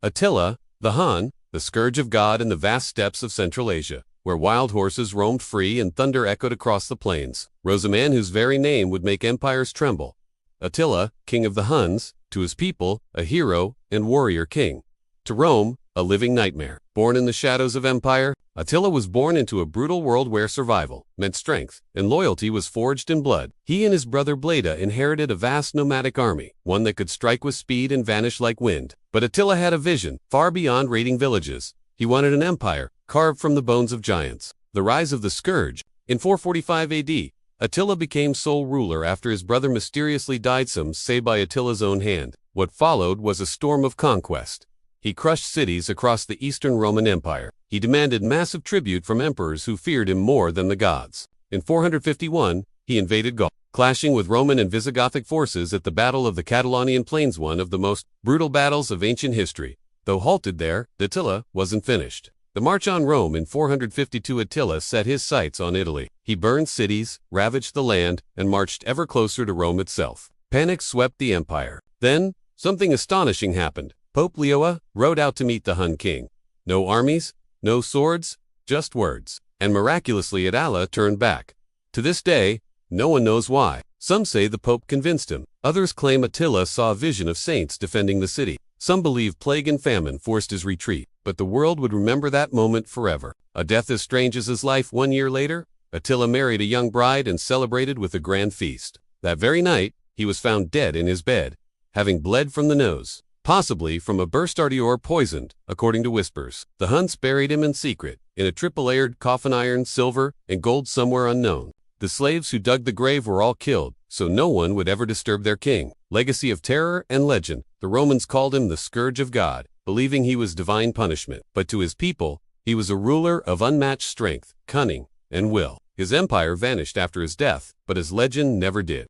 Attila the Hun, the scourge of God in the vast steppes of Central Asia, where wild horses roamed free and thunder echoed across the plains, rose a man whose very name would make empires tremble. Attila, king of the Huns, to his people, a hero and warrior king. To Rome, a living nightmare. Born in the shadows of empire, Attila was born into a brutal world where survival meant strength, and loyalty was forged in blood. He and his brother Bleda inherited a vast nomadic army, one that could strike with speed and vanish like wind. But Attila had a vision, far beyond raiding villages. He wanted an empire, carved from the bones of giants. The rise of the Scourge. In 445 AD, Attila became sole ruler after his brother mysteriously died, some say by Attila's own hand. What followed was a storm of conquest. He crushed cities across the Eastern Roman Empire. He demanded massive tribute from emperors who feared him more than the gods. In 451, he invaded Gaul, clashing with Roman and Visigothic forces at the Battle of the Catalonian Plains, one of the most brutal battles of ancient history. Though halted there, Attila wasn't finished. The march on Rome in 452, Attila set his sights on Italy. He burned cities, ravaged the land, and marched ever closer to Rome itself. Panic swept the empire. Then, something astonishing happened. Pope Leo rode out to meet the Hun king. No armies, no swords, just words. And miraculously Attila turned back. To this day, no one knows why. Some say the Pope convinced him. Others claim Attila saw a vision of saints defending the city. Some believe plague and famine forced his retreat. But the world would remember that moment forever. A death as strange as his life. 1 year later, Attila married a young bride and celebrated with a grand feast. That very night, he was found dead in his bed, having bled from the nose. Possibly from a burst artery or poisoned, according to whispers. The Huns buried him in secret, in a triple-layered coffin, iron, silver, and gold somewhere unknown. The slaves who dug the grave were all killed, so no one would ever disturb their king. Legacy of terror and legend. The Romans called him the Scourge of God, believing he was divine punishment. But to his people, he was a ruler of unmatched strength, cunning, and will. His empire vanished after his death, but his legend never did.